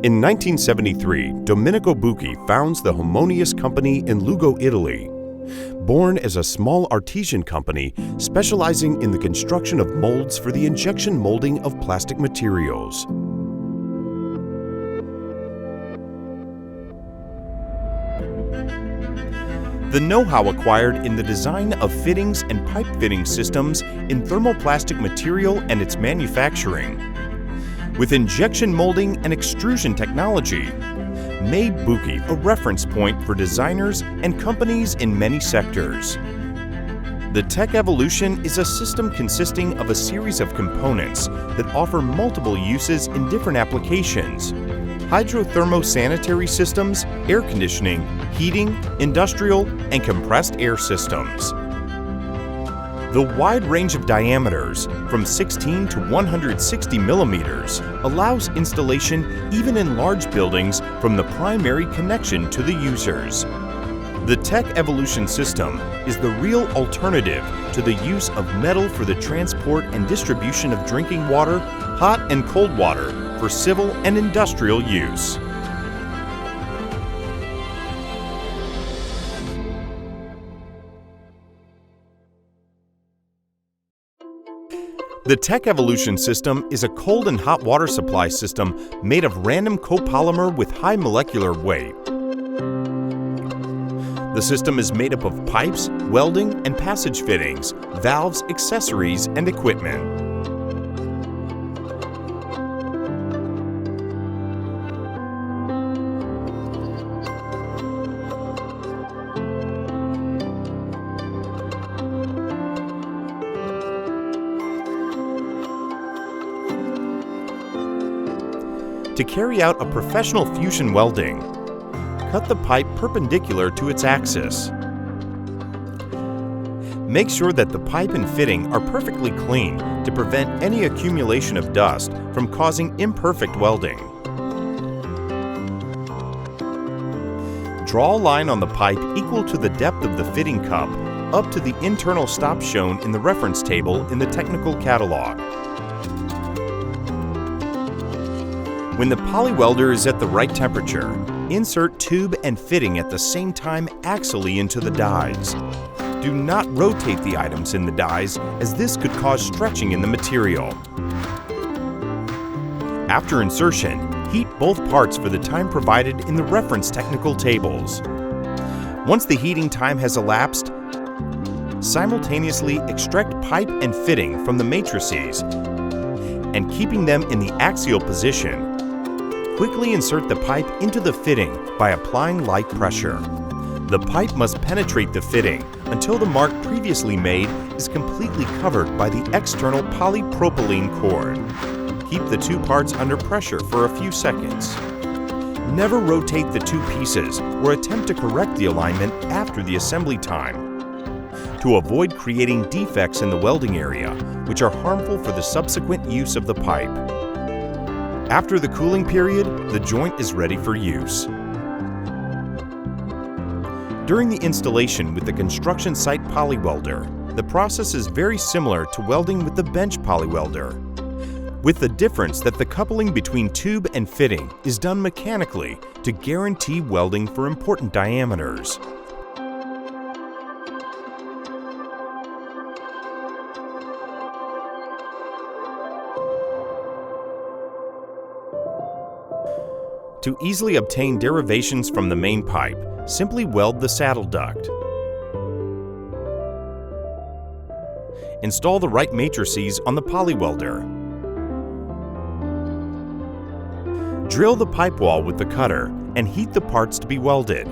In 1973, Domenico Bucchi founds the Harmonious Company in Lugo, Italy. Born as a small artisan company specializing in the construction of molds for the injection molding of plastic materials. The know-how acquired in the design of fittings and pipe fitting systems in thermoplastic material and its manufacturing, with injection molding and extrusion technology, made Bucchi a reference point for designers and companies in many sectors. The Tech Evolution is a system consisting of a series of components that offer multiple uses in different applications: hydrothermosanitary systems, air conditioning, heating, industrial, and compressed air systems. The wide range of diameters, from 16 to 160 millimeters, allows installation even in large buildings from the primary connection to the users. The Tech Evolution system is the real alternative to the use of metal for the transport and distribution of drinking water, hot and cold water, for civil and industrial use. The Tech Evolution system is a cold and hot water supply system made of random copolymer with high molecular weight. The system is made up of pipes, welding, and passage fittings, valves, accessories, and equipment. To carry out a professional fusion welding, cut the pipe perpendicular to its axis. Make sure that the pipe and fitting are perfectly clean to prevent any accumulation of dust from causing imperfect welding. Draw a line on the pipe equal to the depth of the fitting cup up to the internal stop shown in the reference table in the technical catalog. When the poly welder is at the right temperature, insert tube and fitting at the same time axially into the dies. Do not rotate the items in the dies, as this could cause stretching in the material. After insertion, heat both parts for the time provided in the reference technical tables. Once the heating time has elapsed, simultaneously extract pipe and fitting from the matrices and, keeping them in the axial position, quickly insert the pipe into the fitting by applying light pressure. The pipe must penetrate the fitting until the mark previously made is completely covered by the external polypropylene cord. Keep the two parts under pressure for a few seconds. Never rotate the two pieces or attempt to correct the alignment after the assembly time, to avoid creating defects in the welding area, which are harmful for the subsequent use of the pipe. After the cooling period, the joint is ready for use. During the installation with the construction site poly welder, the process is very similar to welding with the bench poly welder, with the difference that the coupling between tube and fitting is done mechanically to guarantee welding for important diameters. To easily obtain derivations from the main pipe, simply weld the saddle duct. Install the right matrices on the poly welder. Drill the pipe wall with the cutter and heat the parts to be welded.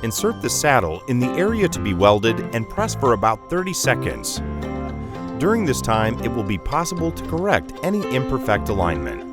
Insert the saddle in the area to be welded and press for about 30 seconds. During this time, it will be possible to correct any imperfect alignment.